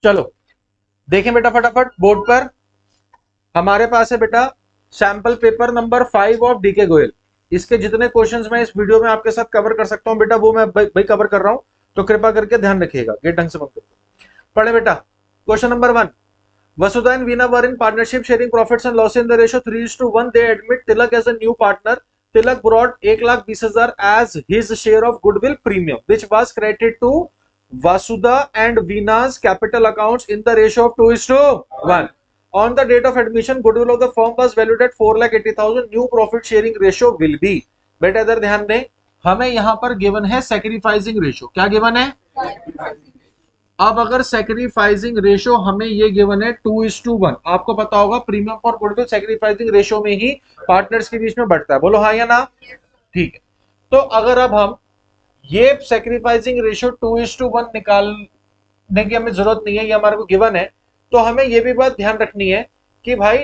चलो देखें बेटा फटाफट बोर्ड पर हमारे पास है बेटा sample paper number 5 of DK Goyal. इसके जितने क्वेश्चंस मैं इस वीडियो में आपके साथ कवर कर सकता हूं बेटा वो मैं भाई कवर कर रहा हूं, तो कृपा करके ध्यान रखिएगा, गेट ढंग से मत करो। पढ़े बेटा question number 1। Vasudha and Veena were in partnership sharing profits and losses in the ratio 3:1. They admit Tilak as a new partner. Tilak brought 1,20,000 as his share of goodwill premium, which was credited to Vasudha and Veena's capital accounts in the ratio of 2:1. On the date of admission, goodwill of the firm was valued at 4,80,000. New profit sharing ratio will be. बेटा इधर ध्यान दें, हमें यहां पर given है sacrificing ratio. क्या given है? अब अगर सैक्रिफाइसिंग रेशियो हमें ये गिवन है 2:1, आपको पता होगा premium for goodwill sacrificing ratio में ही पार्टनर्स के बीच में बढ़ता है, बोलो हाँ या ना। ठीक है, तो अगर अब हम ये सैक्रिफाइसिंग रेशियो 2:1 निकालने की हमें जरूरत नहीं है, ये हमारे को गिवन है, तो हमें ये भी बात ध्यान रखनी है कि भाई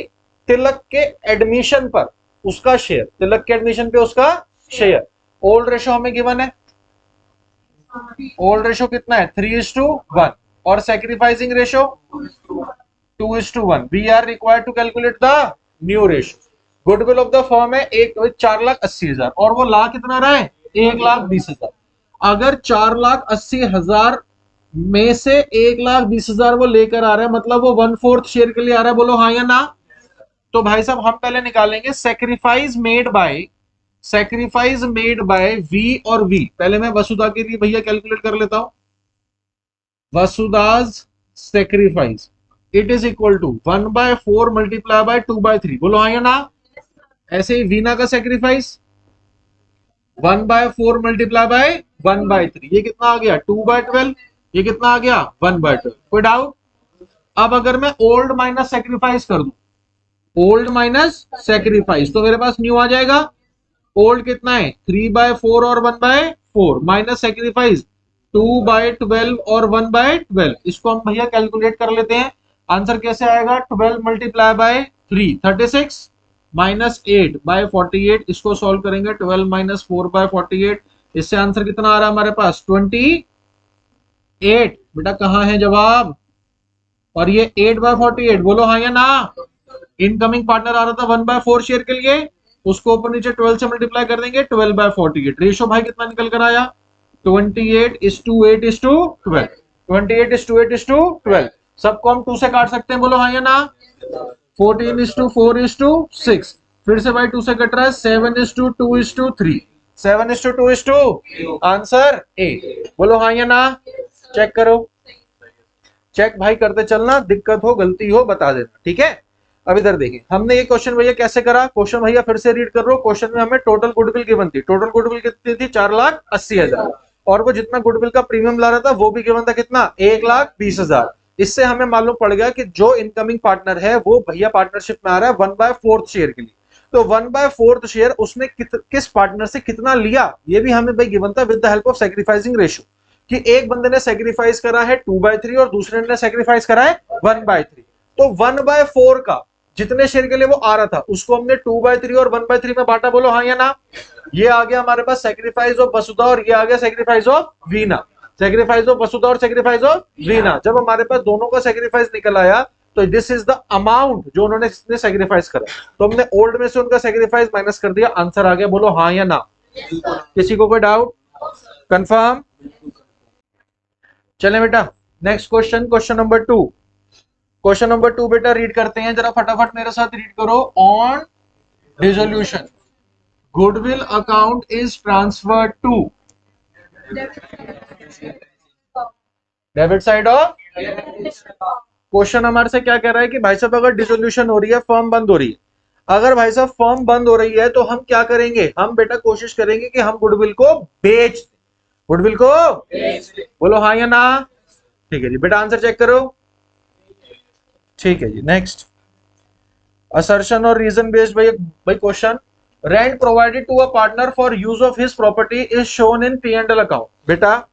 तिलक के एडमिशन पर उसका शेयर, तिलक के एडमिशन पे उसका शेयर, ओल्ड रेशियो हमें गिवन है। ओल्ड रेशियो कितना है? 3:1 और sacrificing ratio 2:1। We are required to calculate the new ratio. Goodwill of the firm है 4,80,000 और वो ला कितना रहा है? 1,20,000। अगर 4,80,000 में से 1,20,000 वो लेकर आ रहा है, मतलब वो 1/4 शेयर के लिए आ रहा है, बोलो हाँ या ना। तो भाई साहब हम पहले निकालेंगे सैक्रिफाइस मेड बाय वी और वी। पहले मैं वसुधा के लिए भैया कैलकुलेट कर लेता हूं। Vasudha's sacrifice it is equal to 1/4 multiply by 2/3, बोलो हाँ या ना। ऐसे ही वीना का सैक्रिफाइस 1/4 मल्टीप्लाई बाय 1/3, ये कितना आ गया? 2/12। ये कितना आ गया? 1/12। कोई डाउट? अब अगर मैं ओल्ड माइनस सैक्रिफाइस कर दूं, ओल्ड माइनस सैक्रिफाइस, तो मेरे पास न्यू आ जाएगा। ओल्ड कितना है? 3/4 और 1/4 माइनस सैक्रिफाइस 2/12 और 1/12। इसको हम भैया कैलकुलेट कर लेते हैं। आंसर कैसे आएगा? 12 मल्टीप्लाई बाय 3 36 माइनस 8/48। इसको सॉल्व करेंगे 12 माइनस 4/48, इससे आंसर कितना आ रहा है हमारे पास? 28। बेटा कहां है जवाब? और ये 8/48, बोलो हाँ या ना। इनकमिंग पार्टनर आ रहा था 1/4 शेयर के लिए, उसको ऊपर नीचे 12 से मल्टीप्लाई कर देंगे, 12/48। रेशियो भाई कितना निकल कर आया? 28:8:12। 28:8:12। सबको हम 2 से काट सकते हैं, बोलो हाँ या ना। 14:4:6। फिर से भाई 2 से कट रहा है। 7:2:3। 7:2:2। आंसर 8, बोलो हाँ या ना। चेक करो, चेक भाई करते चलना, दिक्कत हो गलती हो बता देना, ठीक है। अब इधर देखिए हमने ये क्वेश्चन भैया कैसे करा। क्वेश्चन भैया फिर से रीड कर रहा हूं। क्वेश्चन में हमें टोटल गुडविल गिवन थी। टोटल गुडविल कितनी थी? 4,80,000 और वो जितना गुडविल का प्रीमियम ला रहा था वो भी गिवन था कितना? 1,20,000। इससे हमें मालूम पड़ गया कि जो इनकमिंग पार्टनर है वो भैया पार्टनरशिप में आ रहा है 1/4 शेयर के लिए। तो 1/4 शेयर उसने किस पार्टनर से कितना लिया ये भी हमें भाई गिवन था with the help of sacrificing ratio, कि एक बंदे ने सैक्रिफाइस करा है 2/3 और दूसरे ने सैक्रिफाइस करा है 1/3। तो 1/4 का जितने शेयर के लिए वो आ रहा था उसको हमने 2/3 और 1/3 में बांटा, बोलो हाँ या ना। ये आ गया हमारे पास सैक्रिफाइस ऑफ वसुधा और ये आ गया sacrifice of Veena. Sacrifice of Vasudha और सैक्रिफाइस ऑफ वीना। जब हमारे पास दोनों का सैक्रिफाइस निकल आया तो दिस इज द अमाउंट जो उन्होंने सैक्रिफाइस करा, तो हमने ओल्ड में से उनका सैक्रिफाइस माइनस कर दिया, आंसर आ गया, बोलो हाँ या ना। किसी को कोई डाउट? कंफर्म? चले बेटा next question, question number 2। Question number 2 बेटा रीड करते हैं, जरा फटाफट मेरे साथ रीड करो। On dissolution goodwill account is transferred to debit side of. Question हमारे से क्या कह रहा है कि भाई साहब अगर डिसोल्यूशन हो रही है, फर्म बंद हो रही है, अगर भाई साहब फर्म बंद हो रही है तो हम क्या करेंगे? हम बेटा कोशिश करेंगे कि हम गुडविल को बेच दें। गुडविल को बोलो हाँ या ना। ठीक है जी बेटा आंसर चेक करो। ठीक है जी नेक्स्ट असर्शन और रीजन बेस्ड भाई question. Rent provided to a partner for use of his property is shown in P&L account. बेटा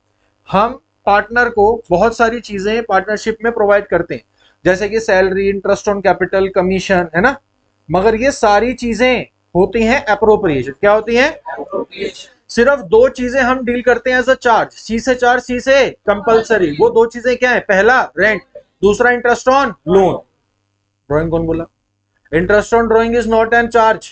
हम पार्टनर को बहुत सारी चीजें पार्टनरशिप में प्रोवाइड करते हैं, जैसे कि salary, interest on capital, commission, है ना, मगर ये सारी चीजें होती हैं एप्रोप्रिएशन। क्या होती हैं? सिर्फ 2 चीजें हम डील करते हैं एज अ चार्ज, सी से चार्ज, सी से कंपलसरी। वो 2 चीजें क्या है? पहला रेंट, दूसरा इंटरेस्ट ऑन लोन। ड्रॉइंग कौन बोला? Interest on drawing is not an charge,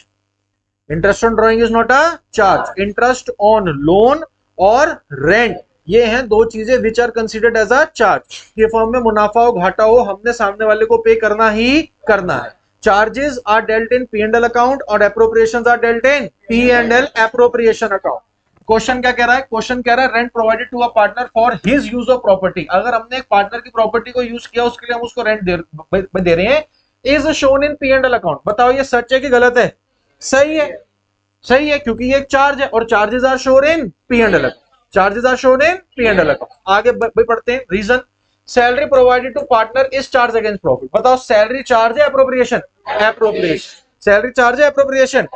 interest on drawing is not a charge. Interest on loan और रेंट, ये हैं दो चीजें which are considered as a charge. ये फॉर्म में मुनाफा हो घाटा हो, हमने सामने वाले को पे करना ही करना है। Charges are dealt in P and L account और appropriations are dealt in P and L appropriation account. Question क्या कह रहा है? क्वेश्चन कह रहा है rent provided to a partner for his use of property. अगर हमने एक पार्टनर की प्रॉपर्टी को यूज किया, उसके लिए हम उसको रेंट दे रहे हैं, is shown in P and L account. बताओ ये सच है कि गलत है? सही है, सही है, क्योंकि ये एक चार्ज है और charges are shown in P and L account, charges are shown in P and L account. आगे पढ़ते हैं। Reason, salary provided to partner is charge against profit. बताओ सैलरी चार्ज है एप्रोप्रिएशन? एप्रोप्रिएशन। सैलरी चार्ज है appropriation?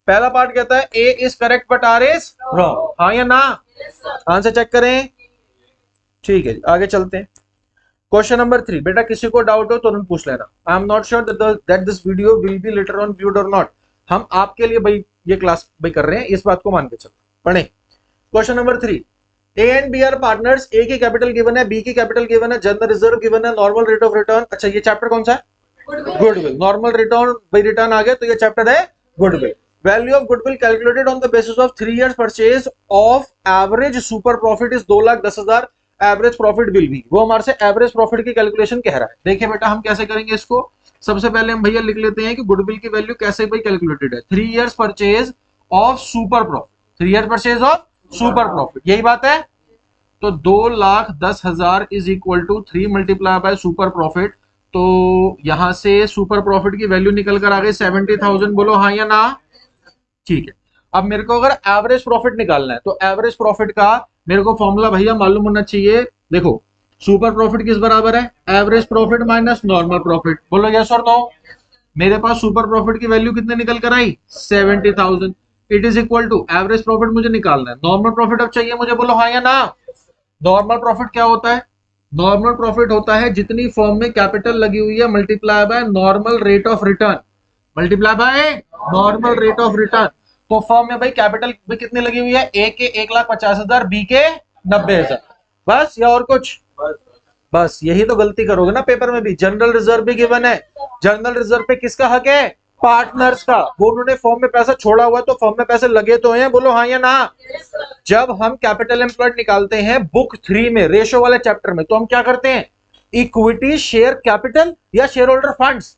पहला part कहता है A is correct but R is wrong, हाँ या ना? आंसर चेक करें। ठीक है जी, आगे चलते हैं। क्वेश्चन नंबर 3, बेटा किसी को डाउट हो तुरंत पूछ लेना। I am not sure that this video will be later on viewed और नॉट। हम आपके लिए भाई ये क्लास भाई कर रहे हैं, इस बात को मान के चलो। पढ़े question number 3, A and B are partners. A की कैपिटल गिवन है, बी की कैपिटल गिवन है, जनरल रिजर्व गिवन है, नॉर्मल रेट ऑफ रिटर्न। अच्छा ये चैप्टर कौन सा है? Goodwill. Normal return by return आ गया तो ये चैप्टर है goodwill. Value of goodwill calculated on the basis of 3 years purchase of average super profit is 2,10,000। Average profit will be, वो हमारे से एवरेज प्रॉफिट की कैलकुलेशन कह रहा है। देखिए बेटा हम कैसे करेंगे इसको। सबसे पहले हम भैया लिख लेते हैं कि गुडविल की वैल्यू कैसे भाई कैलकुलेटेड है। 3 years purchase of super profit, 3 years purchase of super profit, यही बात है। तो 2,10,000 is equal to 3 multiply by super profit. तो यहां से सुपर प्रॉफिट की वैल्यू निकल कर आ गई 70,000। बोलो हाँ या ना? ठीक है। अब मेरे को अगर एवरेज प्रॉफिट निकालना है तो एवरेज प्रॉफिट का मेरे को फॉर्मूला भैया मालूम होना चाहिए। देखो सुपर प्रॉफिट किस बराबर है? Average profit minus normal profit. बोलो यस और नो? मेरे पास सुपर प्रॉफिट की वैल्यू कितने निकल कर आई? 70,000। It is equal to average profit मुझे निकालना है, नॉर्मल प्रॉफिट अब चाहिए मुझे। बोलो हाँ या ना? नॉर्मल प्रॉफिट क्या होता है? नॉर्मल प्रॉफिट होता है जितनी फॉर्म में कैपिटल लगी हुई है multiply by normal rate of return, multiply by normal rate of return. तो फॉर्म में भाई कैपिटल भी कितनी लगी हुई है? ए के 1,50,000, बी के 90,000, बस या और कुछ? बस यही तो गलती करोगे ना पेपर में भी। जनरल रिजर्व भी गिवन है, जनरल रिजर्व पे किसका हक है? पार्टनर्स का। वो उन्होंने फॉर्म में पैसा छोड़ा हुआ तो फॉर्म में पैसे लगे तो हैं। बोलो हाँ या ना? जब हम कैपिटल एम्प्लॉयड निकालते हैं बुक 3 में रेशो वाले चैप्टर में, तो हम क्या करते हैं? इक्विटी शेयर कैपिटल या share holder funds?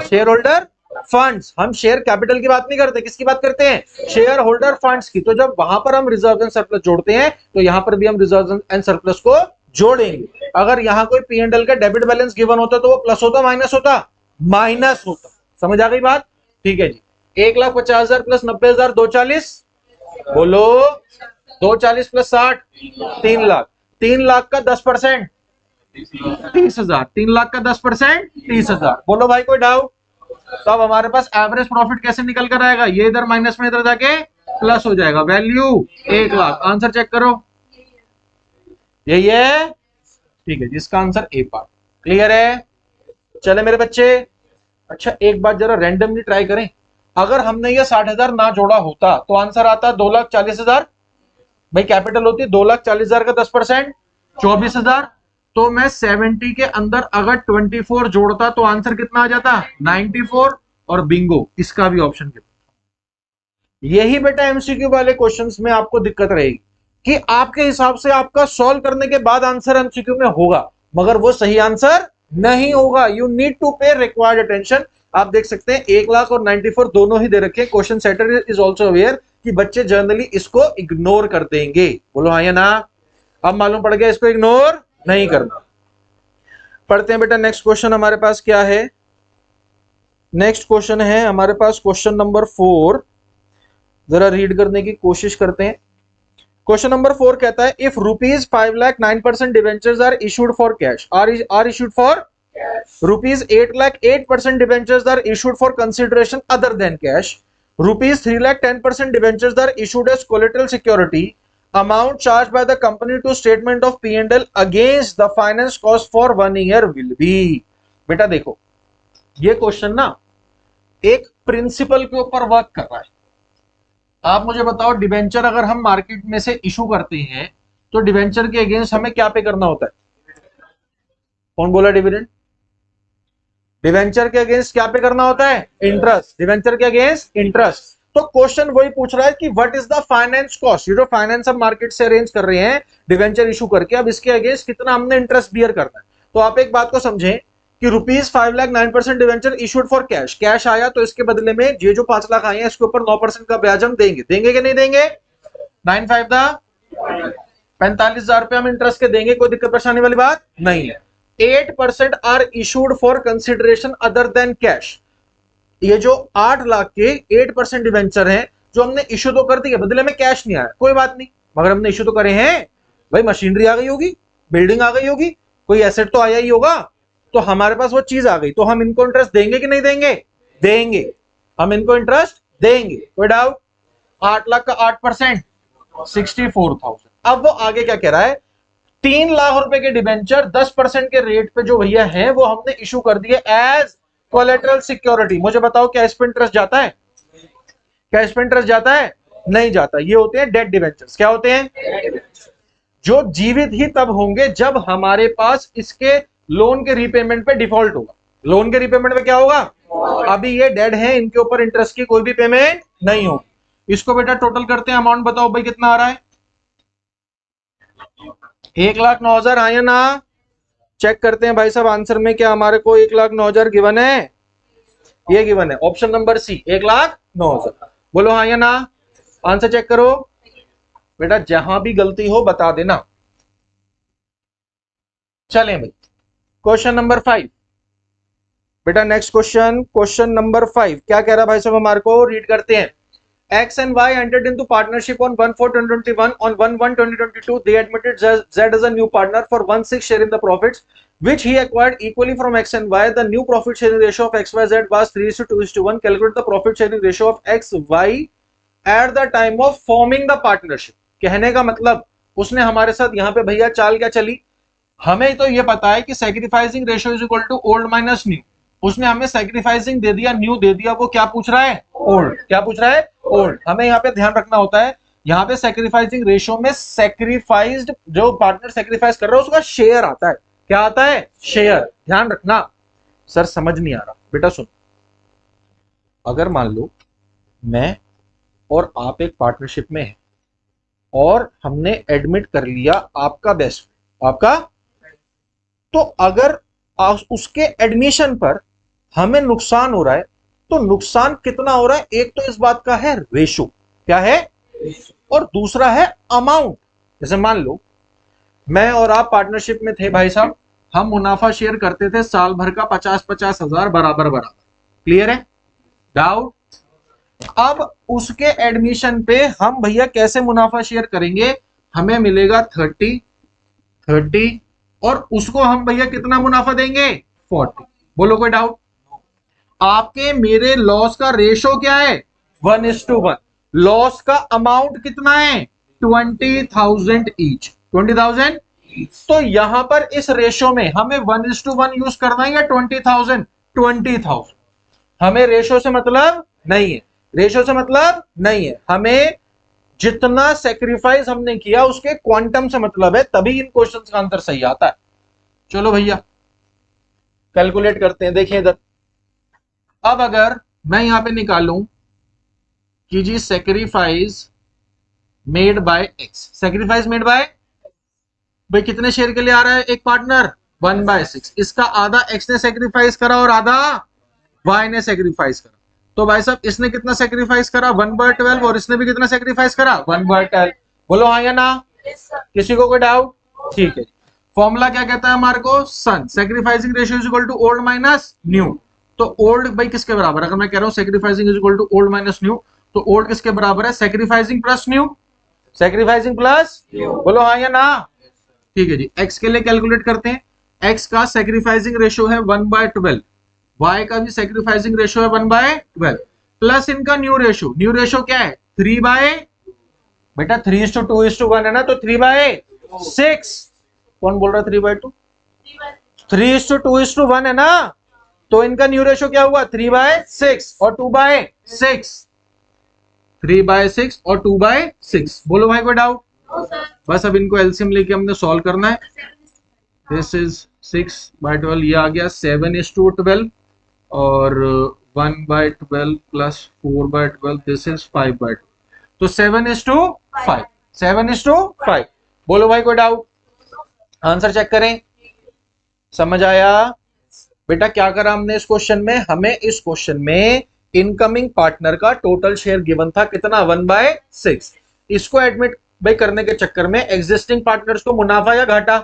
Share holder funds. हम शेयर कैपिटल की बात नहीं करते, किसकी बात करते हैं? शेयर होल्डर फंड्स की। तो जब वहां पर हम रिजर्व एंड सरप्लस जोड़ते हैं तो यहां पर भी हम रिजर्व एंड सरप्लस को जोड़ेंगे। अगर यहां कोई पी एंड एल का डेबिट बैलेंस गिवन होता तो वो प्लस होता माइनस होता? माइनस होता। समझ आ गई बात? ठीक है जी। 1,50,000 प्लस 90,000 240। बोलो 240 प्लस 60 3 लाख। 3 लाख का 10% 30,000। 3 लाख का 10% 30,000। बोलो भाई कोई डाउट? तो अब हमारे पास एवरेज प्रॉफिट कैसे निकल कर आएगा? ये इधर माइनस में इधर जाके प्लस हो जाएगा। वैल्यू 1 लाख। आंसर चेक करो, यही है। ठीक है जिसका आंसर ए पार्ट क्लियर है। चले मेरे बच्चे। अच्छा एक बात जरा रैंडमली ट्राई करें, अगर हमने ये 60,000 ना जोड़ा होता तो आंसर आता 2,40,000। भाई कैपिटल होती 2,40,000 का 10% 24,000। तो मैं 70 के अंदर अगर 24 जोड़ता तो आंसर कितना आ जाता? 94। और बिंगो, इसका भी ऑप्शन कितना। यही बेटा एमसीक्यू वाले क्वेश्चंस में आपको दिक्कत रहेगी कि आपके हिसाब से आपका सॉल्व करने के बाद आंसर एमसीक्यू में होगा मगर वो सही आंसर नहीं होगा। यू नीड टू पे रिक्वायर्ड अटेंशन। आप देख सकते हैं 1 लाख और 94 दोनों ही दे रखे हैं। Question setter is also aware कि बच्चे जनरली इसको इग्नोर कर देंगे। बोलो हाँ या ना? अब मालूम पड़ गया इसको इग्नोर नहीं करना। पढ़ते हैं बेटा नेक्स्ट क्वेश्चन हमारे पास क्या है। नेक्स्ट क्वेश्चन है हमारे पास क्वेश्चन नंबर 4। जरा रीड करने की कोशिश करते हैं। क्वेश्चन नंबर 4 कहता है if rupees 5 lakh 9% debentures are issued for cash are issued for rupees 8 lakh 8% debentures are issued for consideration other than cash. Rupees 3 lakh 10% debentures are issued as collateral security. Amount charged by the company to statement of P&L against the finance cost for 1 year will be। बेटा देखो ये question ना एक principal के ऊपर work कर रहा है। आप मुझे बताओ डिवेंचर अगर हम मार्केट में से इशू करते हैं तो डिवेंचर के अगेंस्ट हमें क्या पे करना होता है? कौन बोला डिविडेंड? डिवेंचर के अगेंस्ट क्या पे करना होता है? इंटरेस्ट। डिवेंचर के अगेंस्ट इंटरेस्ट। तो क्वेश्चन वही पूछ रहा है कि what is the finance cost. ये जो फाइनेंस हम मार्केट से अरेंज कर रहे हैं डिवेंचर इशू करके, अब इसके अगेंस्ट कितना हमने इंटरेस्ट बियर करना है। तो आप एक बात को समझें कि rupees 5 lakh 9% debenture issued for cash. Cash आया तो इसके बदले में ये जो 5 लाख आए हैं इसके ऊपर 9% का ब्याज हम देंगे। देंगे कि नहीं देंगे? 9 5 दा 45,000 रुपए हम इंटरेस्ट के देंगे। कोई दिक्कत परेशानी वाली बात नहीं है। 8% are issued for consideration other than cash. ये जो 8 लाख के 8% डिवेंचर हैं जो हमने इशू तो कर दिए, बदले में कैश नहीं आया, कोई बात नहीं, मगर हमने इशू तो करे हैं। भाई मशीनरी आ गई होगी, बिल्डिंग आ गई होगी, कोई एसेट तो आया ही होगा, तो हमारे पास वो चीज आ गई, तो हम इनको इंटरेस्ट देंगे कि नहीं देंगे? देंगे, हम इनको इंटरेस्ट देंगे, कोई डाउट? 8 लाख का 8% 64,000। अब वो आगे क्या कह रहा है? 3 लाख रुपए के डिबेंचर 10% के रेट पे जो भैया है वो हमने इशू कर दिए एज कोलेटरल सिक्योरिटी। मुझे बताओ क्या इस पे इंटरेस्ट जाता है? क्या इस पे इंटरेस्ट जाता है? नहीं जाता। ये होते हैं डेड डिबेंचर्स। क्या होते हैं? जो जीवित ही तब होंगे जब हमारे पास इसके लोन के रीपेमेंट पे डिफॉल्ट होगा। लोन के रीपेमेंट पे क्या होगा? अभी ये डेड है, इनके ऊपर इंटरेस्ट की कोई भी पेमेंट नहीं होगी। इसको बेटा टोटल करते हैं, अमाउंट बताओ भाई कितना आ रहा है? 1,09,000 आया ना? चेक करते हैं भाई साहब आंसर में, क्या हमारे को 1,09,000 गिवन है? ये गिवन है, ऑप्शन नंबर सी 1,09,000। बोलो हाँ या ना? आंसर चेक करो बेटा, जहां भी गलती हो बता देना। चलें भाई, क्वेश्चन नंबर 5 बेटा, नेक्स्ट क्वेश्चन, क्वेश्चन नंबर 5 क्या कह रहा है भाई साहब हमारे को? रीड करते हैं। X and Y entered into partnership on 1/4/2021. On 1/1/2022, they admitted Z as a new partner for 1/6 share in the profits, which he acquired equally from X and Y. The new profit sharing ratio of XYZ was 3:2:1. Calculate the profit sharing ratio of XY at the time of forming the partnership. कहने का मतलब उसने हमारे साथ यहाँ पे भैया चाल क्या चली? हमें तो ये पता है कि sacrificing ratio is equal to old minus new. उसने हमें सैक्रिफाइसिंग दे दिया, न्यू दे दिया, वो क्या पूछ रहा है? ओल्ड। क्या पूछ रहा है? ओल्ड। हमें यहाँ पे ध्यान रखना होता है, यहाँ पे सैक्रिफाइसिंग रेशियो में सैक्रिफाइस्ड जो पार्टनर सैक्रिफाइस कर रहा है उसका शेयर आता है। क्या आता है? शेयर। ध्यान रखना। सर समझ नहीं आ रहा बेटा, सुन, अगर मान लो मैं और आप एक पार्टनरशिप में हैं और हमने एडमिट कर लिया आपका बेस्ट, आपका, तो अगर उसके एडमिशन पर हमें नुकसान हो रहा है तो नुकसान कितना हो रहा है? एक तो इस बात का है रेशो, क्या है, और दूसरा है अमाउंट। जैसे मान लो मैं और आप पार्टनरशिप में थे भाई साहब, हम मुनाफा शेयर करते थे साल भर का 50-50 हजार बराबर बराबर। क्लियर है? डाउट? अब उसके एडमिशन पे हम भैया कैसे मुनाफा शेयर करेंगे? हमें मिलेगा 30 और उसको हम भैया कितना मुनाफा देंगे? 40। बोलो कोई डाउट? आपके मेरे लॉस का रेशो क्या है? 1:1। लॉस का अमाउंट कितना है? 20,000 ईच। 20,000। तो यहां पर इस रेशो में हमें 1:1 यूज करना है या 20,000? 20,000। हमें रेशो से मतलब नहीं है, रेशो से मतलब नहीं है, हमें जितना सेक्रीफाइस हमने किया उसके क्वांटम से मतलब है, तभी इन क्वेश्चंस का आंसर सही आता है। चलो भैया कैलकुलेट करते हैं। देखिए इधर, अब अगर मैं यहां पे निकालूं कि जी sacrifice made by X, sacrifice made by, भाई कितने शेयर के लिए आ रहा है एक पार्टनर? 1/6। इसका आधा एक्स ने सेक्रीफाइस करा और आधा वाई ने सेक्रीफाइस करा। तो भाई साहब इसने कितना सेक्रीफाइस करा? 1/12। और इसने भी कितना सेक्रीफाइस करा? 1/12। बोलो हाँ या ना? किसी को कोई डाउट? ठीक है। फॉर्मूला क्या कहता है हमारे को? सन sacrificing ratio is equal to old minus new. तो ओल्ड भाई किसके बराबर? अगर मैं कह रहा हूं sacrificing is equal to old minus new, तो ओल्ड किसके बराबर है? Sacrificing plus new. Sacrificing plus new. बोलो हाँ या ना? ठीक है जी। एक्स के लिए कैलकुलेट करते हैं। एक्स का सेक्रीफाइसिंग रेशियो है 1/12, वाई का भी सेक्रीफाइसिंग रेशियो है 1/12, प्लस इनका न्यू रेशियो। न्यू रेशियो क्या है? 3/, बेटा 3:2:1 है ना, तो 3/6। कौन बोल रहा है 3/2? 3:2:1 है ना, तो इनका न्यू रेशियो क्या हुआ? 3/6 और 2/6। 3/6 और 2/6। बोलो भाई कोई डाउट? बस अब इनको एलसीएम लेके हमने सॉल्व करना है। दिस इज 6/12, ये आ गया 7:12 और 1/12 प्लस 4/12, दिस इज 5/12, तो 7:5, 7:5। बोलो भाई कोई डाउट? आंसर चेक करें। समझ आया बेटा? क्या करा हमने इस क्वेश्चन में? हमें इस क्वेश्चन में इनकमिंग पार्टनर का टोटल शेयर गिवन था कितना? 1/6। इसको एडमिट भाई करने के चक्कर में एग्जिस्टिंग पार्टनर्स को मुनाफा या घाटा?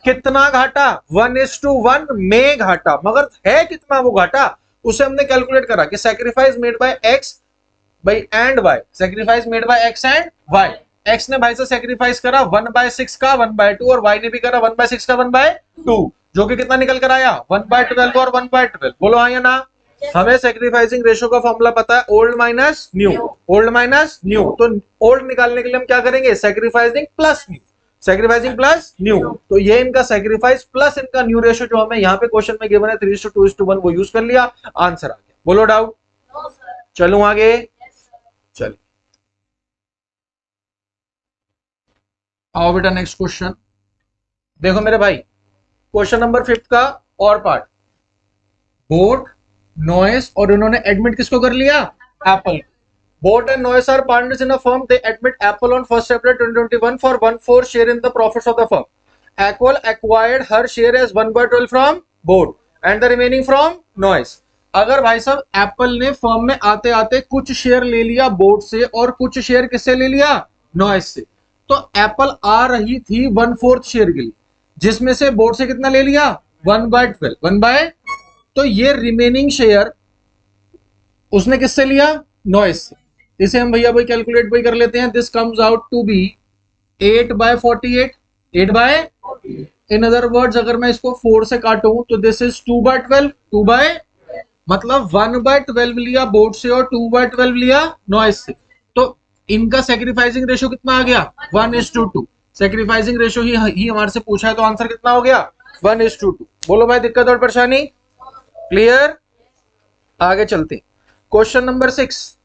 कितना घाटा? 1:1 में घाटा। मगर है कितना वो घाटा? उसे हमने कैलकुलेट करा कि सैक्रिफाइस मेड बाय एक्स भाई and Y, sacrifice made by X and Y. X ने भाई से सैक्रिफाइस करा 1/6 का 1/2 और वाई ने भी करा 1/6 का 1/2, जो कि कितना निकल कर आया? 1/12 और 1/12। बोलो हाँ या ना? हमें सैक्रिफाइसिंग रेशियो का फॉर्मूला पता है, old minus new, old minus new. तो ओल्ड निकालने के लिए हम क्या करेंगे? Sacrificing plus new, sacrificing plus new. तो ये इनका सैक्रिफाइस प्लस इनका न्यू रेशियो जो हमें यहाँ पे क्वेश्चन में गिवन है 3:2:1 वो यूज कर लिया, आंसर आ गया। बोलो डाउट? चलूं आगे? चलिए आओ बेटा नेक्स्ट क्वेश्चन देखो मेरे भाई। क्वेश्चन नंबर 5 का और पार्ट, बोट, नॉइस और उन्होंने एडमिट किसको कर लिया? Apple. Boat and Noise are partners in a firm, they admit Apple on 1 April 2021 for 1/4 share in the profits of the firm. Apple acquired her share as 1/12 from Boat and the remaining from Noise. अगर भाई साहब Apple ने firm में आते आते कुछ share ले लिया बोट से और कुछ शेयर किससे ले लिया? नॉइस से, तो एप्पल आ रही थी 1/4 शेयर के लिए, जिसमें से बोर्ड से कितना ले लिया? 1/12, तो ये रिमेनिंग शेयर उसने किससे लिया? नॉइस से। इसे हम भैया भाई कैलकुलेट भाई कर लेते हैं। This comes out to be 8/48, 8/, in other words अगर मैं इसको 4 से काटूं तो दिस इज 2/12, 2 मतलब 1/12 लिया बोर्ड से और 2/12 लिया नॉइस से। तो इनका सैक्रिफाइसिंग रेशियो कितना आ गया? 1:2। सैक्रिफाइसिंग रेशियो ही हमारे से पूछा है, तो आंसर कितना हो गया? 1:2। बोलो भाई दिक्कत और परेशानी क्लियर? आगे चलते question number 6।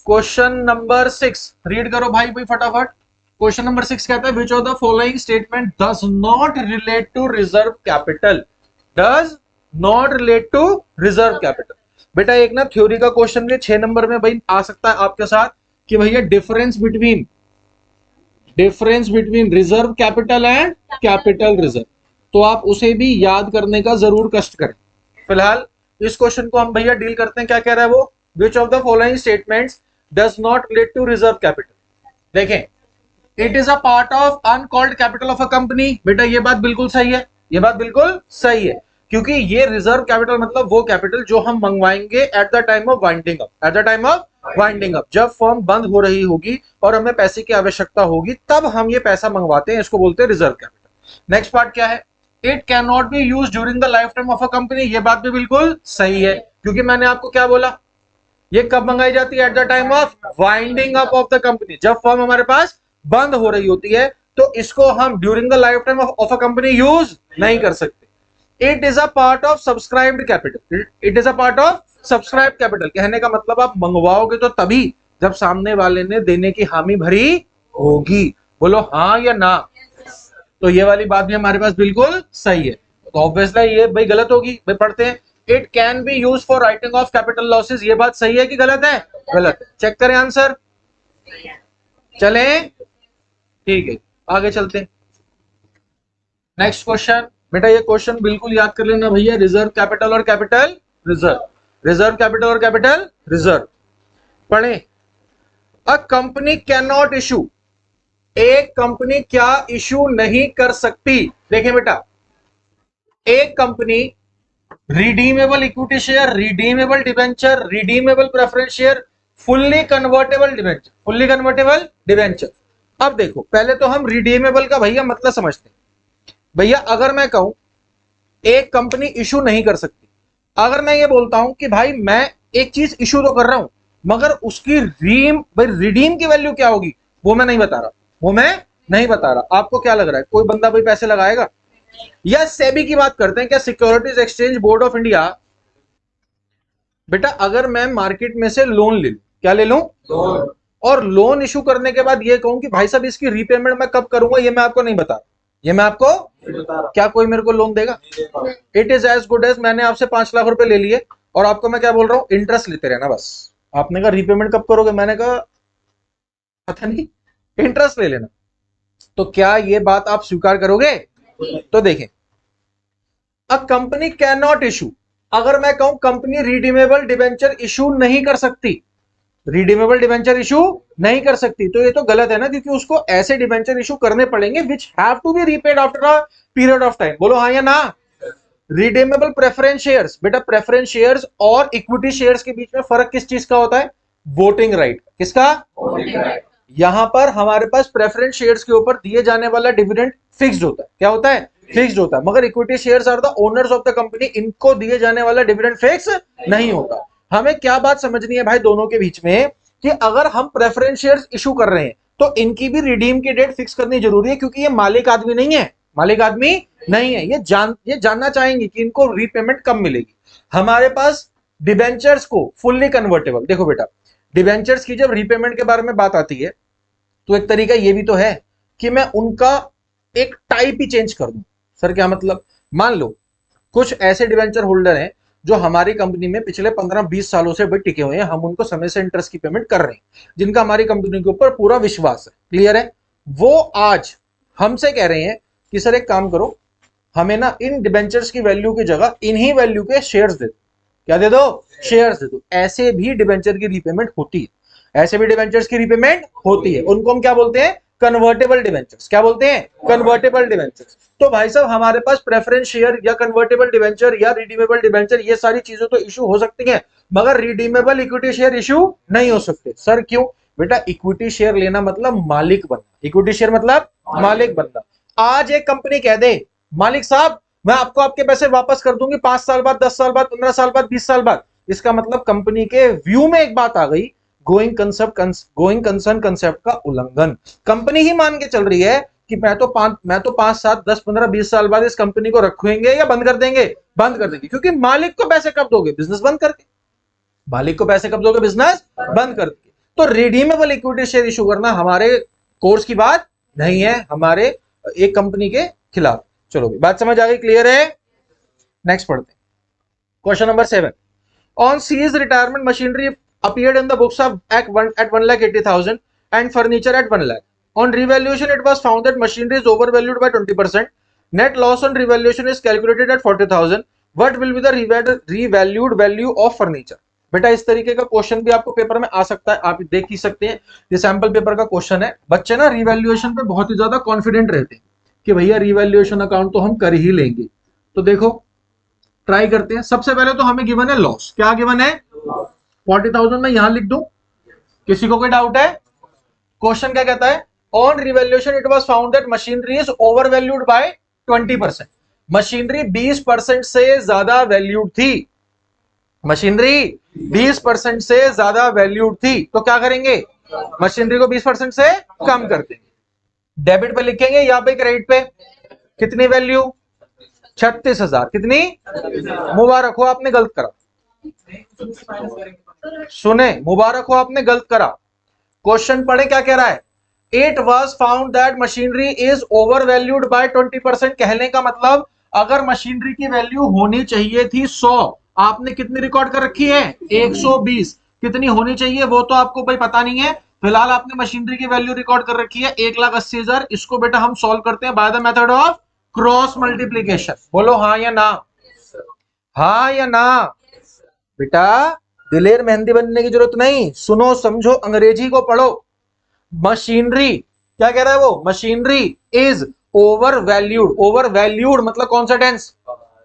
Question number 6 read करो भाई भाई फटाफट। क्वेश्चन नंबर 6 कहता है, which of the following statement does not relate to reserve capital? Does not relate to reserve capital. बेटा एक ना थ्योरी का क्वेश्चन भी 6 नंबर में भाई आ सकता है आपके साथ कि भैया difference between reserve capital and capital reserve, तो आप उसे भी याद करने का जरूर कष्ट करें। फिलहाल इस क्वेश्चन को हम भैया डील करते हैं। क्या कह रहा है वो? Which of the following statements does not relate to reserve capital. देखें, it is a part of uncalled capital of a company. बेटा ये बात बिल्कुल सही है, ये बात बिल्कुल सही है, क्योंकि ये रिजर्व कैपिटल मतलब वो कैपिटल जो हम मंगवाएंगे at the time of winding up, at the time of winding up, जब फर्म बंद हो रही होगी और हमें पैसे की आवश्यकता होगी तब हम ये पैसा मंगवाते हैं, इसको बोलते हैं रिजर्व कैपिटल। नेक्स्ट पार्ट क्या है? It can not be use during the life time of a company. ये बात भी बिल्कुल सही है, क्योंकि मैंने आपको क्या बोला, ये कब मंगाई जाती है? Eight the time of winding up of the company, जब फर्म हमारे पास बंद हो रही होती है, तो इसको हम during the life time of a company use नहीं कर सकते। It is a part of subscribed capital, it is a part of subscribed capital. कहने का मतलब आप मंगवाओगे तो तभी जब सामने वाले ने देने की हामी भरी होगी। बोलो हाँ या ना? तो ये वाली बात भी हमारे पास बिल्कुल सही है। तो ऑब्वियसली ये भाई गलत होगी। भाई पढ़ते हैं, it can be use for writing of capital losses. ये बात सही है कि गलत है? गलत है। चेक करें आंसर। चले ठीक है, आगे चलते हैं। Next question. बेटा ये क्वेश्चन बिल्कुल याद कर लेना भैया, रिजर्व कैपिटल और कैपिटल रिजर्व, रिजर्व कैपिटल और कैपिटल रिजर्व पढ़े। A company can not issue, एक कंपनी क्या इशू नहीं कर सकती? देखें बेटा, एक company redeemable equity share, redeemable debenture, redeemable preference share, fully convertible debenture, fully convertible debenture. अब देखो पहले तो हम रिडीमेबल का भैया मतलब समझते हैं। भैया अगर मैं कहूं एक कंपनी इशू नहीं कर सकती, अगर मैं ये बोलता हूं कि भाई मैं एक चीज इशू तो कर रहा हूं मगर उसकी रिडीम की वैल्यू क्या होगी वो मैं नहीं बता रहा, वो मैं नहीं बता रहा। आपको क्या लग रहा है कोई बंदा भाई पैसे लगाएगा? या सेबी की बात करते हैं, क्या securities exchange board of India. बेटा अगर मैं मार्केट में से लोन ले लूं, क्या ले लूं? लोन। और लोन इशू करने के बाद ये कहूं कि भाई साहब इसकी रीपेमेंट मैं कब करूंगा, ये मैं आपको नहीं बता रहा, ये मैं आपको क्या कोई मेरे को लोन देगा? It is as good as मैंने आपसे 5 लाख रुपए ले लिए और आपको मैं क्या बोल रहा हूं, इंटरेस्ट लेते रहना बस। आपने कहा रीपेमेंट कब करोगे, मैंने कहा पता नहीं, इंटरेस्ट ले लेना। तो क्या ये बात आप स्वीकार करोगे? तो देखें, a company can not issue, अगर मैं कहूं कंपनी रिडीमेबल डिवेंचर इशू नहीं कर सकती, रिडीमेबल डिवेंचर इशू नहीं कर सकती, तो ये तो गलत है ना, क्योंकि उसको ऐसे डिवेंचर इशू करने पड़ेंगे which have to be repaid after a period of time. बोलो हाँ या ना। रिडीमेबल प्रेफरेंस शेयर्स, बेटा प्रेफरेंस शेयर्स और इक्विटी शेयर्स के बीच में फर्क किस चीज का होता है? Voting right. किसका? Voting right. यहां पर हमारे पास प्रेफरेंस शेयर्स के ऊपर दिए जाने वाला डिविडेंड फिक्स्ड होता है। क्या होता है? फिक्स्ड होता है। मगर equity shares are the owners of the company, इनको दिए जाने वाला डिविडेंड फिक्स नहीं होता। हमें क्या बात समझनी है भाई दोनों के बीच में, कि अगर हम प्रेफरेंस शेयर्स इशू कर रहे हैं तो इनकी भी रिडीम की डेट फिक्स करनी जरूरी है, क्योंकि ये मालिक आदमी नहीं है, मालिक आदमी नहीं है। ये जानना चाहेंगे कि इनको रीपेमेंट कब मिलेगी। हमारे पास डिबेंचर्स को फुल्ली कन्वर्टेबल, देखो बेटा डिबेंचर्स की जब रीपेमेंट के बारे में बात आती है तो एक तरीका ये भी तो है कि मैं उनका एक टाइप ही चेंज कर दूं। सर क्या मतलब? मान लो कुछ ऐसे डिबेंचर होल्डर हैं जो हमारी कंपनी में पिछले 15-20 सालों से भी टिके हुए हैं, हम उनको समय से इंटरेस्ट की पेमेंट कर रहे हैं, जिनका हमारी कंपनी के ऊपर पूरा विश्वास है। क्लियर है? वो आज हमसे कह रहे हैं कि सर एक काम करो, हमें ना इन डिबेंचर्स की वैल्यू की जगह इन्हीं वैल्यू के शेयर्स दे दो। क्या दे दो? शेयर्स दे दो। ऐसे भी डिबेंचर की रीपेमेंट होती है, ऐसे भी डिबेंचर्स की रीपेमेंट होती है। उनको हम क्या बोलते हैं? Convertible debentures. क्या बोलते हैं? Convertible debentures. तो भाई साहब हमारे पास प्रेफरेंस शेयर या कन्वर्टेबल डिबेंचर या रिडीमेबल डिबेंचर, ये सारी चीजें तो इशू हो सकती हैं, मगर रिडीमेबल इक्विटी शेयर इशू नहीं हो सकते। सर क्यों? बेटा इक्विटी शेयर लेना मतलब मालिक बनना, इक्विटी शेयर मतलब मालिक बनना। आज एक कंपनी कह दे मालिक साहब मैं आपको आपके पैसे वापस कर दूंगी 5 साल बाद, 10 साल बाद, 15 साल बाद, 20 साल बाद, इसका मतलब कंपनी के व्यू में एक बात आ गई, गोइंग कंसर्न कंसेप्ट का उल्लंघन। कंपनी ही मान के चल रही है कि मैं तो 5, 7, 10, 15, 20 साल बाद इस कंपनी को रखेंगे या बंद कर देंगे? बंद कर देंगे, क्योंकि मालिक को पैसे कब दोगे? बिजनेस बंद करके। मालिक को पैसे कब दोगे? बिजनेस बंद करके। तो रिडीमेबल इक्विटी शेयर इशू करना हमारे कोर्स की बात नहीं है, हमारे एक कंपनी के खिलाफ। चलो बात समझ आ गई? क्लियर है? नेक्स्ट पढ़ते हैं question number 7। On C's retirement machinery appeared in the books of at 1,80,000 and furniture at 1 lakh. On revaluation, it was found that machinery is overvalued by 20%. Net loss on revaluation is calculated at 40,000. What will be the revalued value of furniture? बेटा इस तरीके का question भी आपको paper में आ सकता है, आप देख ही सकते हैं। ये सैंपल पेपर का क्वेश्चन है। बच्चे ना रिवैल्यूएशन पे बहुत ही ज्यादा कॉन्फिडेंट रहते हैं कि भैया रिवैल्यूएशन अकाउंट तो हम कर ही लेंगे। तो देखो ट्राई करते हैं। सबसे पहले तो हमें गिवन है लॉस। क्या गिवन है? 40,000 में यहां लिख दूं, किसी को कोई डाउट है? क्वेश्चन क्या कहता है? On revaluation it was found that machinery is overvalued by 20%। Machinery 20% से ज्यादा वैल्यूड थी, मशीनरी 20% से ज्यादा वैल्यूड थी। तो क्या करेंगे? मशीनरी को 20% से कम कर देंगे। डेबिट पे लिखेंगे या पे क्रेडिट पे? कितनी वैल्यू? 36,000। कितनी? मुबारक हो आपने गलत करा। सुने, मुबारक हो आपने गलत करा। क्वेश्चन पढ़े क्या कह रहा है? It was found that machinery is over valued bye 20%। कहने का मतलब अगर मशीनरी की वैल्यू होनी चाहिए थी 100, आपने कितनी रिकॉर्ड कर रखी है? 120। कितनी होनी चाहिए वो तो आपको भाई पता नहीं है, फिलहाल आपने मशीनरी की वैल्यू रिकॉर्ड कर रखी है 1,80,000। इसको बेटा हम सॉल्व करते हैं by the method of cross multiplication. बोलो हाँ या ना? हाँ या ना? बेटा दिलेर मेहंदी बनने की जरूरत नहीं, सुनो समझो, अंग्रेजी को पढ़ो। मशीनरी क्या कह रहा है वो? Machinery is over valued. Over valued मतलब कौन सा टेंस?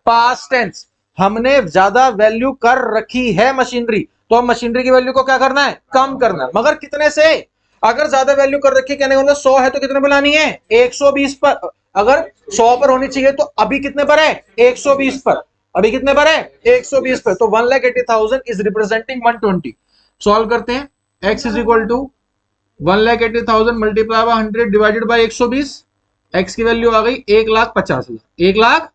Past tense. हमने ज्यादा वैल्यू कर रखी है मशीनरी, तो हम मशीनरी की वैल्यू को क्या करना है? कम करना है। मगर कितने से? अगर ज्यादा वैल्यू कर रखी है, कहने का मतलब 100 है तो कितने पर लानी है? 120 पर। अगर 100 पर होनी चाहिए तो अभी कितने पर है? 120 पर। अभी कितने पर है? 120 पर। तो 1,80,000 इज रिप्रेजेंटिंग 120। सॉल्व करते हैं। x is equal to 1,80,000 multiply by 100 divided by 120। x की वैल्यू आ गई 1,50,000। 1 लाख।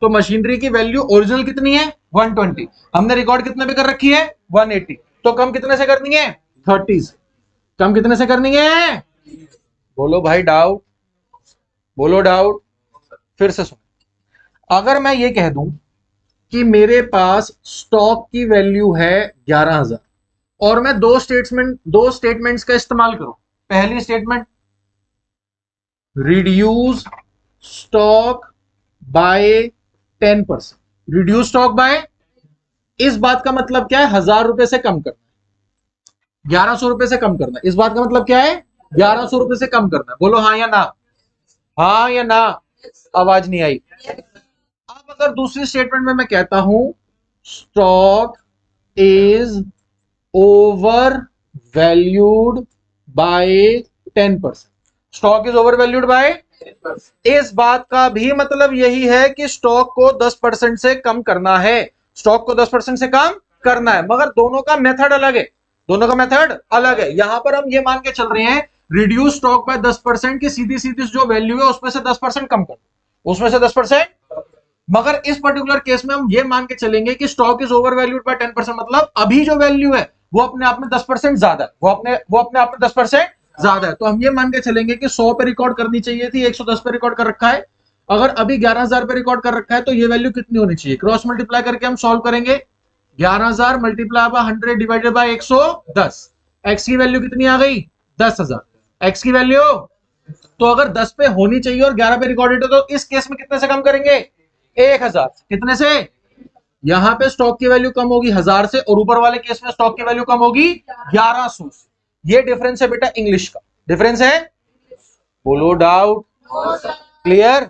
तो मशीनरी की वैल्यू ओरिजिनल कितनी है? 120। हमने रिकॉर्ड कितने पे कर रखी है? 180। तो कम कितने से करनी है? 30। कम कितने से करनी है? बोलो भाई डाउट, बोलो डाउट। फिर से सुनो, अगर मैं ये कह दूं कि मेरे पास स्टॉक की वैल्यू है 11,000 और मैं दो स्टेटमेंट्स का इस्तेमाल करूं। पहली statement, reduce stock by 10%। Reduce stock by, इस बात का मतलब क्या है, 1,000 रुपए से कम करना, 1100 रुपए से कम करना। इस बात का मतलब क्या है, 1100 रुपए से कम करना। बोलो हाँ या ना, हाँ या ना, आवाज नहीं आई। अब अगर दूसरी स्टेटमेंट में मैं कहता हूं stock is over valued bye 10%, stock is over valued bye, इस बात का भी मतलब यही है कि स्टॉक को 10% से कम करना है, स्टॉक को 10% से कम करना है, मगर दोनों का मेथड अलग है, दोनों का मेथड अलग है। यहां पर हम ये मान के चल रहे हैं रिड्यूस स्टॉक बाय 10% की सीधी सीधी जो वैल्यू है उसमें से 10% कम कर, उसमें से 10%। मगर इस पर्टिकुलर केस में हम ये मान के चलेंगे कि stock is over valued bye 10%, मतलब अभी जो वैल्यू है वो अपने आप में 10% ज्यादा है, वो अपने आप में 10% ज्यादा है। तो हम ये मान के चलेंगे कि 100 पे रिकॉर्ड करनी चाहिए थी, 110 पे रिकॉर्ड कर रखा है। अगर अभी 11,000 पे रिकॉर्ड कर रखा है तो ये वैल्यू कितनी होनी चाहिए, क्रॉस मल्टीप्लाई करके हम सॉल्व करेंगे। 11,000 multiply by 100 divided bye 110, x की वैल्यू कितनी आ गई, 10,000 एक्स की वैल्यू। तो अगर 10 पे होनी चाहिए और 11 पे रिकॉर्डेड है तो इस केस में कितने से कम करेंगे, 1,000। कितने से, यहां पे स्टॉक की वैल्यू कम होगी 1,000 से और ऊपर वाले केस में स्टॉक की वैल्यू कम होगी 1,100 से। ये डिफरेंस है बेटा इंग्लिश का, डिफरेंस है, बोलो डाउट, क्लियर।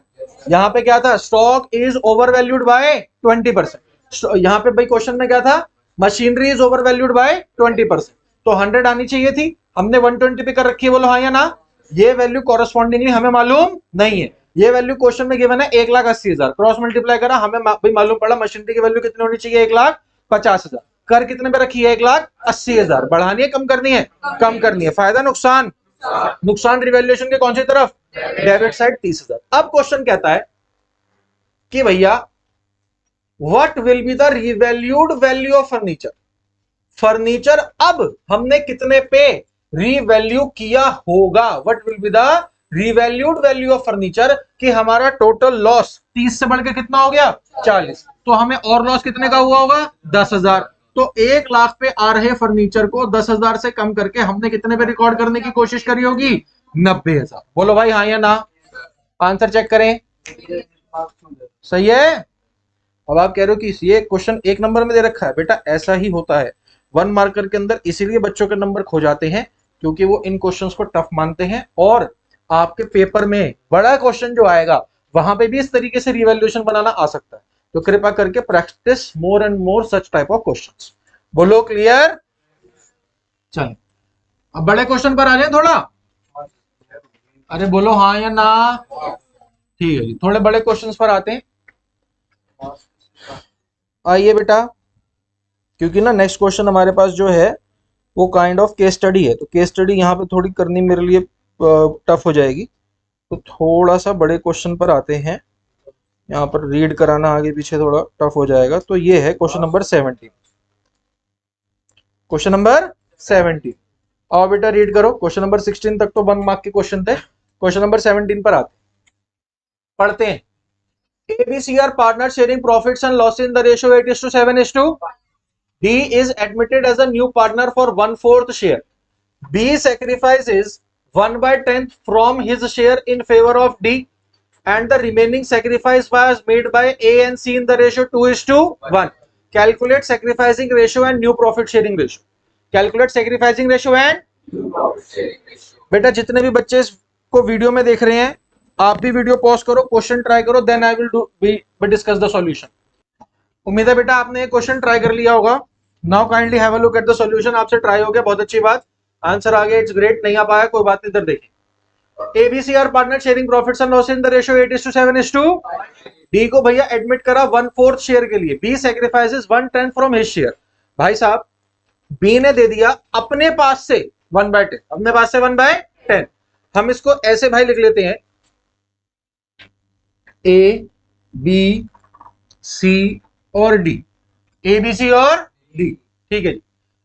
यहां पे क्या था, stock is over valued bye 20%। यहां पे भाई क्वेश्चन में क्या था, machinery is over valued bye 20%, तो 100 आनी चाहिए थी, हमने 120 पे कर रखी है, बोलो हाँ या ना। ये वैल्यू कॉरेस्पॉन्डिंगली हमें मालूम नहीं है, ये वैल्यू क्वेश्चन में गिवन है 1,80,000, क्रॉस मल्टीप्लाई करा, हमें भाई मालूम पड़ा मशीनरी की वैल्यू कितनी होनी चाहिए, 1,50,000। कर कितने पे रखी है, 1,80,000। बढ़ानी है कम करनी है, कम करनी है। फायदा नुकसान, नुकसान रिवैल्यूएशन के कौन सी तरफ, डेबिट साइड 30,000। अब क्वेश्चन कहता है कि भैया what will be the revalued value of furniture, furniture अब हमने कितने पे रीवैल्यू किया होगा, what will be the revalued value of furniture, कि हमारा टोटल लॉस 30 से बढ़कर कितना हो गया, 40, तो हमें और लॉस कितने का हुआ होगा, 10,000। तो 1,00,000 पे आ रहे फर्नीचर को 10,000 से कम करके हमने कितने पे रिकॉर्ड करने की कोशिश करी होगी, 90,000। बोलो भाई हाँ या ना, आंसर चेक करें, सही है। अब आप कह रहे हो कि ये क्वेश्चन 1 नंबर में दे रखा है, बेटा ऐसा ही होता है 1 मार्कर के अंदर, इसीलिए बच्चों के नंबर खो जाते हैं क्योंकि वो इन क्वेश्चंस को टफ मानते हैं, और आपके पेपर में बड़ा क्वेश्चन जो आएगा वहां पे भी इस तरीके से रिवैल्यूएशन बनाना आ सकता है। तो कृपया करके practice more and more such type of questions. बोलो क्लियर। चलिए अब बड़े क्वेश्चन पर आ जाए थोड़ा, अरे बोलो हाँ या ना, ठीक है जी, थोड़े बड़े क्वेश्चंस पर आते हैं। आइए बेटा, क्योंकि ना नेक्स्ट क्वेश्चन हमारे पास जो है वो काइंड ऑफ केस स्टडी है, तो केस स्टडी यहाँ पे थोड़ी करनी मेरे लिए टफ हो जाएगी, तो थोड़ा सा बड़े क्वेश्चन पर आते हैं। यहाँ पर रीड कराना आगे पीछे थोड़ा टफ हो जाएगा। तो ये है क्वेश्चन नंबर 17, क्वेश्चन नंबर 17। आओ बेटा रीड करो, क्वेश्चन नंबर 16 तक तो 1 मार्क के क्वेश्चन थे, क्वेश्चन नंबर 17 पर आते पढ़ते हैं। ABC are partners sharing profits and losses in the ratio 8:7:2. D is admitted as a new partner for 1/4 share. B sacrifices 1/10 from his share in favor of D, and the remaining sacrifice was made by A and C in the ratio 2:1. Calculate sacrificing ratio and new profit sharing ratio. Calculate sacrificing ratio and new profit sharing ratio. बेटा जितने भी बच्चे इसको video में देख रहे हैं, आप भी वीडियो पॉज करो, क्वेश्चन ट्राई करो, then I will discuss the solution. उम्मीद है बेटा आपने क्वेश्चन ट्राई कर लिया होगा। Now kindly have a look at the solution. आपसे ट्राई हो गया, बहुत अच्छी बात, आंसर आ गया, इट्स ग्रेट। नहीं आ पाया कोई बात नहीं, इधर देखें। ABC are partner sharing profits and loss in the ratio 8:7:2। D को भैया एडमिट करा 1/4 शेयर के लिए, B sacrifices 1/10 from his share. भाई साहब बी ने दे दिया अपने पास से 1/10, अपने पास से 1/10। हम इसको ऐसे भाई लिख लेते हैं, ए बी सी और डी, ए बी सी और डी, ठीक है जी।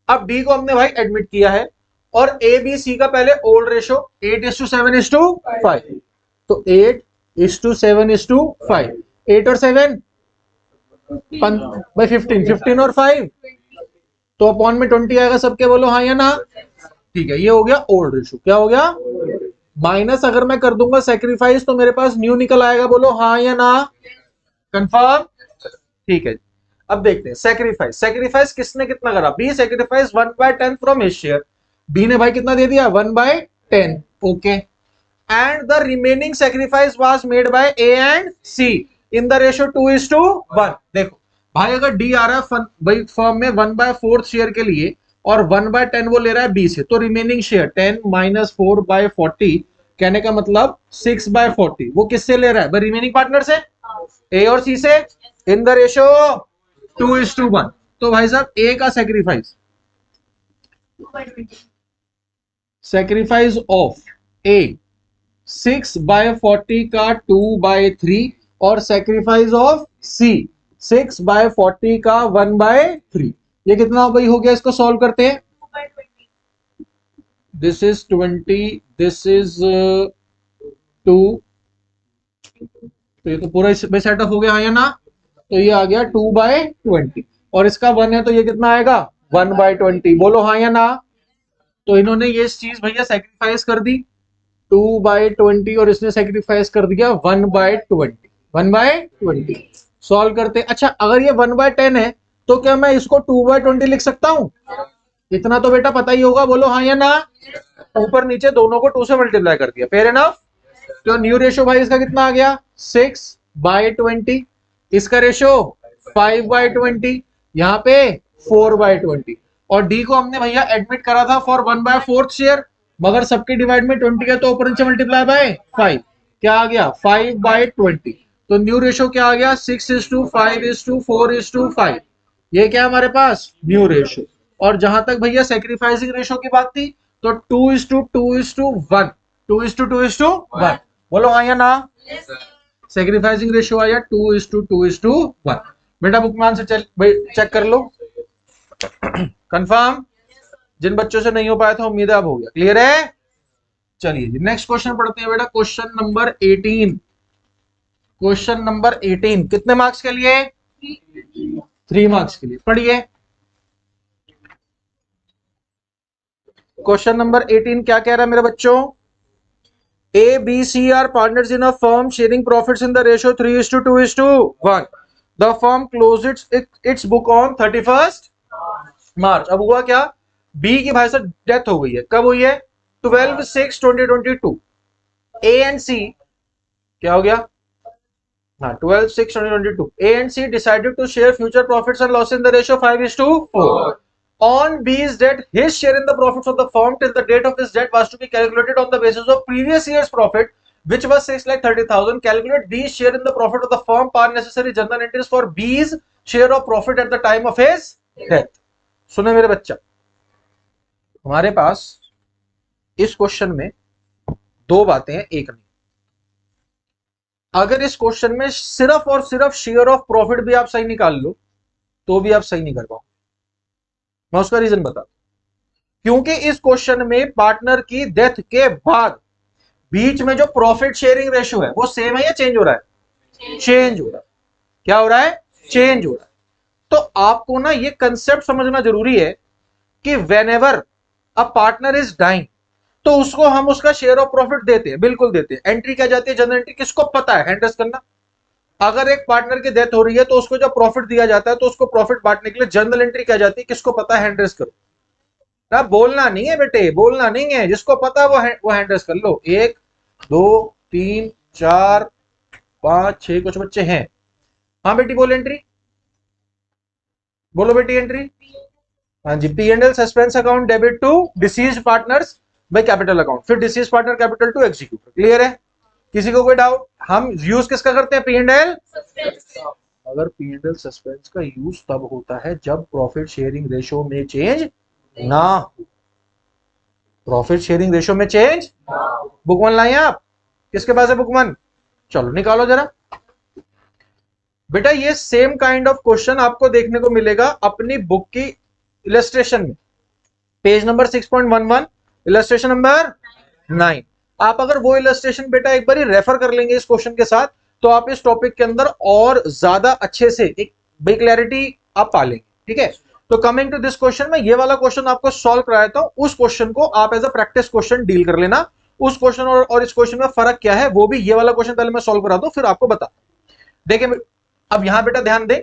अब डी को हमने भाई एडमिट किया है और ए बी सी का पहले ओल्ड रेशो 8:7:5, तो 8 7:5, 8 और 7 बाई 15 और 5 तो अपॉन में 20 आएगा सबके, बोलो हाँ या ना। ठीक है, ये हो गया ओल्ड रेशो। क्या हो गया? माइनस अगर मैं कर दूंगा सेक्रीफाइस तो मेरे पास न्यू निकल आएगा, बोलो हाँ या ना। कंफर्म? ठीक है, अब देखते हैं सेक्रीफाइस। सेक्रीफाइस किसने कितना करा? B sacrifice 1/10 from his share. B ने भाई कितना दे दिया? 1/10। Okay, and the remaining sacrifice was made by A and C in the ratio 2:1। देखो भाई, अगर डी आ रहा है भाई फर्म में 1/4 शेयर के लिए और 1/10 वो ले रहा है बी से, तो रिमेनिंग शेयर 10 - 4/40, कहने का मतलब 6/40 वो किससे ले रहा है? रिमेनिंग पार्टनर से, ए और सी से, इन द रेशियो 2:1। तो भाई साहब ए का सेक्रीफाइस ऑफ ए 6/40 का 2/3 और सेक्रीफाइस ऑफ सी 6/40 का 1/3, ये कितना भाई हो गया? इसको सॉल्व करते हैं। दिस इज 20, दिस इज 2, तो ये तो पूरा इसमें सेटअप हो गया है ना। तो ये आ गया 2/20 और इसका 1 है तो ये कितना आएगा? 1/20, बोलो हाँ या ना। तो इन्होंने ये चीज भैया सेक्रीफाइस कर दी 2/20 और इसने सेक्रीफाइस कर दिया 1/20। 1/20 सॉल्व करते। अच्छा, अगर ये 1/10 है तो क्या मैं इसको 2/20 लिख सकता हूं? इतना तो बेटा पता ही होगा, बोलो हाँ या ना। ऊपर नीचे दोनों को 2 से मल्टीप्लाई कर दिया, फेयर एनफ। तो न्यू रेशियो भाई इसका कितना आ गया? 6/20। इसका रेशियो 5/20, यहाँ पे 4/20। और डी को हमने भैया एडमिट करा था फॉर 1/4 शेयर, मगर सबके डिवाइड में 20 है तो ऊपर नीचे मल्टीप्लाई बाय 5, क्या आ गया? 5/20। तो न्यू रेशियो क्या आ गया? 6:5:4:5। ये क्या हमारे पास? New ratio. और जहां तक भैया सेक्रीफाइसिंग रेशियो की बात थी तो 2:2:1, 2:2:1, बोलो हाँ या ना। सेक्रीफाइसिंग रेशियो आया 2:2:1। बेटा बुकमान से चेक कर लो। कंफर्म? जिन बच्चों से नहीं हो पाया था उम्मीद है अब हो गया। क्लियर है? चलिए जी नेक्स्ट क्वेश्चन पढ़ते हैं बेटा। Question number 18। क्वेश्चन नंबर 18 कितने मार्क्स के लिए? 3 मार्क्स के लिए। पढ़िए क्वेश्चन नंबर 18 क्या कह रहा है मेरे बच्चों? A, B, C are partners in a firm sharing profits in the ratio 3:2:1. The firm closed its book on 31st March. अब हुआ क्या? B की भाई साहब डेथ हो गई है। कब हुई है? 12/6/2022। A and C क्या हो गया? हाँ 12/6/2022। A and C decided to share future profits and losses in the ratio 5:4. On B's death, his share in the profits of the firm till the date of his death was to be calculated on the basis of previous year's profit, which was 6,30,000. Calculate B's share in the profit of the firm per necessary journal entries for B's share of profit at the time of his death. सुने मेरे बच्चा, हमारे पास इस question में दो बातें हैं, एक नहीं। अगर इस क्वेश्चन में सिर्फ और सिर्फ शेयर ऑफ प्रॉफिट भी आप सही निकाल लो तो भी आप सही नहीं कर पाओ। मैं उसका रीजन बता, क्योंकि इस क्वेश्चन में पार्टनर की डेथ के बाद बीच में जो प्रॉफिट शेयरिंग रेशियो है वो सेम है या चेंज हो रहा है? चेंज हो रहा है। क्या हो रहा है? चेंज हो रहा है। तो आपको ना ये कंसेप्ट समझना जरूरी है कि whenever a partner is dying तो उसको हम उसका शेयर ऑफ प्रॉफिट देते हैं, बिल्कुल देते हैं। एंट्री क्या जाती है? General entry. किसको पता है हैंडल करना? अगर एक पार्टनर की डेथ हो रही है तो उसको जब प्रॉफिट दिया जाता है तो उसको प्रॉफिट बांटने के लिए जर्नल एंट्री क्या जाती है? किसको पता है? हैंड रेस करो ना। बोलना नहीं है बेटे, बोलना नहीं है। जिसको पता है वो हैंड रेस कर लो। 1 2 3 4 5 6 कुछ बच्चे हैं। हाँ बेटी बोल एंट्री, बोलो बेटी एंट्री। हाँ जी, P&L suspense account debit to deceased partners by capital account, फिर deceased partner capital to executive. Clear है? किसी को कोई डाउट? हम यूज किसका करते हैं? P&L। अगर P&L सस्पेंस का यूज तब होता है जब प्रॉफिट शेयरिंग रेशियो में चेंज ना हो। प्रॉफिट शेयरिंग रेशियो में चेंज। बुक वन लाइए आप। किसके पास है बुक वन? चलो निकालो जरा बेटा। ये सेम काइंड ऑफ क्वेश्चन आपको देखने को मिलेगा अपनी बुक की इलस्ट्रेशन में, पेज नंबर 6.11, इलस्ट्रेशन नंबर 9। आप अगर वो इलस्ट्रेशन बेटा एक बार रेफर कर लेंगे इस क्वेश्चन के साथ, तो आप इस टॉपिक के अंदर और ज्यादा अच्छे से एक क्लैरिटी आप पा लेंगे, ठीक है। तो कमिंग टू दिस क्वेश्चन, में ये वाला क्वेश्चन आपको सॉल्व कराया था, उस क्वेश्चन को आप as a practice question deal कर लेना। उस क्वेश्चन और इस क्वेश्चन में फर्क क्या है वो भी ये वाला क्वेश्चन पहले मैं सॉल्व करा दूं, फिर आपको बता। देखिए अब यहां बेटा ध्यान दे,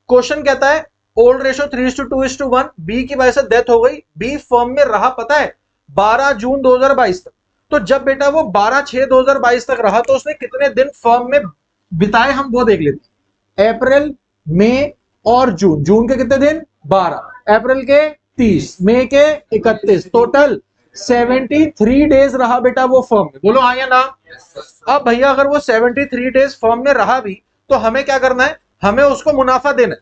क्वेश्चन कहता है ओल्ड रेशो 3:2:1, बी की वजह से डेथ हो गई, बी फर्म में रहा पता है 12 जून 2022 तक। तो जब बेटा वो 12/6/2022 तक रहा तो उसने कितने दिन फर्म में बिताए हम वो देख लेते हैं। अप्रैल, मई और जून। जून के कितने दिन 12, अप्रैल के 30, मई के 31, टोटल 73 डेज रहा बेटा वो फर्म में। बोलो हाँ या ना। अब भैया अगर वो 73 डेज फर्म में रहा भी तो हमें क्या करना है, हमें उसको मुनाफा देना है।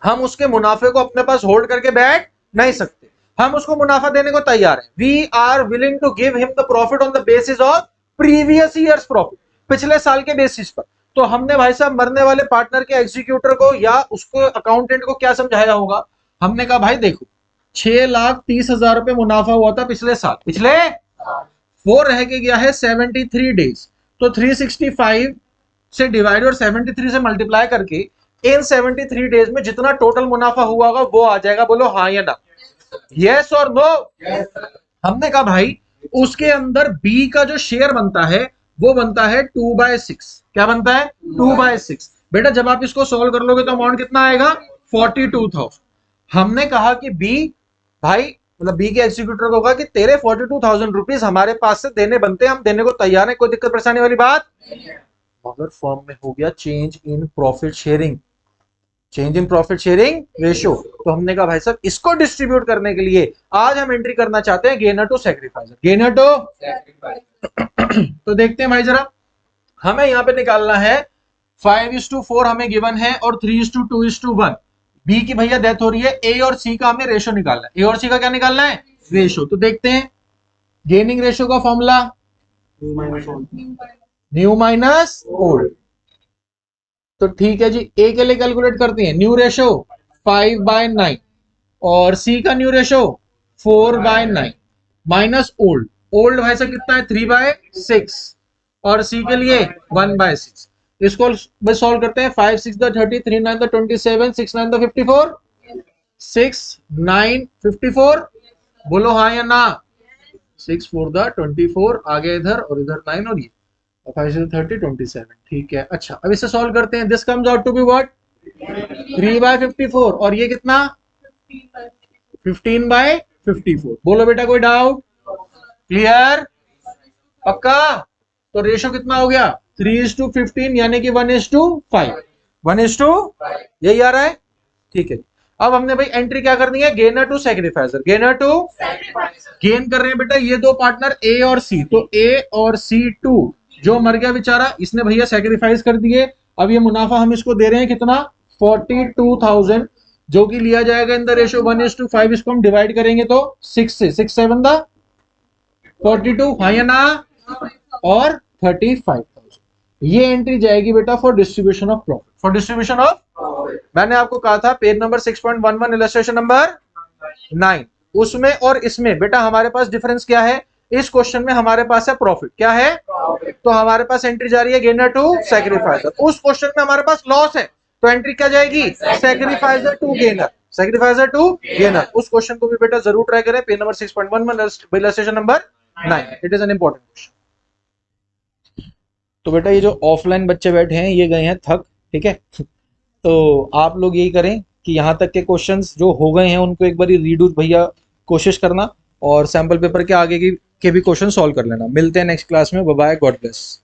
हम उसके मुनाफे को अपने पास होल्ड करके बैठ नहीं सकते, हम उसको मुनाफा देने को तैयार हैं। We are willing to give him the profit on the basis of previous years profit, पिछले साल के बेसिस पर। तो हमने भाई साहब मरने वाले पार्टनर के एग्जीक्यूटर को या उसको अकाउंटेंट को क्या समझाया होगा, हमने कहा भाई देखो 6,30,000 रुपए मुनाफा हुआ था पिछले साल, पिछले वो रह के गया है 73 डेज, तो 365 से डिवाइड और 73 से मल्टीप्लाई करके इन 73 डेज में जितना टोटल मुनाफा हुआ होगा वो आ जाएगा। बोलो हाँ या ना, यस और नो। हमने कहा भाई उसके अंदर बी का जो शेयर बनता है वो बनता है 2/6। क्या बनता है 2/6। बेटा जब आप इसको सॉल्व कर लोगे तो अमाउंट कितना आएगा 42,000। हमने कहा कि बी भाई मतलब बी के एग्जीक्यूटर को कहा कि तेरे 42,000 रुपीज हमारे पास से देने बनते हैं, हम देने को तैयार है, कोई दिक्कत परेशानी वाली बात। मगर फर्म में हो गया change in profit sharing, change in profit sharing ratio. तो हमने कहा भाई साहब इसको डिस्ट्रीब्यूट करने के लिए आज हम एंट्री करना चाहते हैं gainer to sacrificer, gainer to सैक्रिफाइसर। तो देखते हैं भाई जरा, हमें यहां पे निकालना है 5:4 हमें गिवन है और 3:2:1। बी की भैया डेथ हो रही है, ए और सी का हमें रेशो निकालना है। ए और सी का क्या निकालना है रेशो। तो देखते हैं गेनिंग रेशो का फॉर्मूला न्यू माइनस ओल्ड। तो ठीक है जी, ए के लिए कैलकुलेट करते हैं, न्यू रेशो 5/9 और सी का new ratio 4/9 minus old. Old भाई साहब कितना है 3/6 और सी के लिए 1/6। इसको बस सॉल्व करते हैं, 5 6 30, 3 9 27, 6 9 54, 6 9 54। बोलो हाँ या ना। 6 4 24 आगे इधर और इधर 9 और ये 5 6 30 27। ठीक है, अच्छा अब इसे सॉल्व करते हैं। This comes out to be what 3/54 और ये कितना 15/54। बोलो बेटा कोई डाउट, क्लियर, पक्का। तो रेशो कितना हो गया 3:15 यानी कि 1:5, 1:5 यही आ रहा है। ठीक है, अब हमने भाई एंट्री क्या करनी है gainer to sacrificer, gainer to gain कर रहे हैं बेटा ये दो पार्टनर ए और सी। तो ए और सी 2 जो मर गया बेचारा इसने भैया सैक्रिफाइस कर दिए। अब ये मुनाफा हम इसको दे रहे हैं कितना 42,000 जो कि लिया जाएगा इन द रेशो 1:5। इसको हम डिवाइड करेंगे तो 6 से 6 7 42 हाँ या ना और 35,000। ये एंट्री जाएगी बेटा for distribution of profit, for distribution of मैंने आपको कहा था पेज नंबर 6.11 इलस्ट्रेशन नंबर 9 उसमें और इसमें बेटा हमारे पास डिफरेंस क्या है। इस क्वेश्चन में हमारे पास है प्रॉफिट, क्या है तो हमारे पास एंट्री जा रही है गेनर टू सैक्रिफाइसर। उस क्वेश्चन में हमारे पास लॉस है तो एंट्री क्या जाएगी सैक्रिफाइसर टू गेनर, सैक्रिफाइसर टू गेनर। उस क्वेश्चन को भी बेटा जरूर ट्राई करें, page number 6.1 illustration number 9। It is an important question. तो बेटा ये जो ऑफलाइन बच्चे बैठे हैं ये गए हैं थक, ठीक है। तो आप लोग यही करें कि यहाँ तक के क्वेश्चंस जो हो गए हैं उनको एक बार रीड भैया कोशिश करना और सैंपल पेपर के आगे के भी क्वेश्चन सॉल्व कर लेना। मिलते हैं नेक्स्ट क्लास में, बाय बाय, गॉड ब्लेस।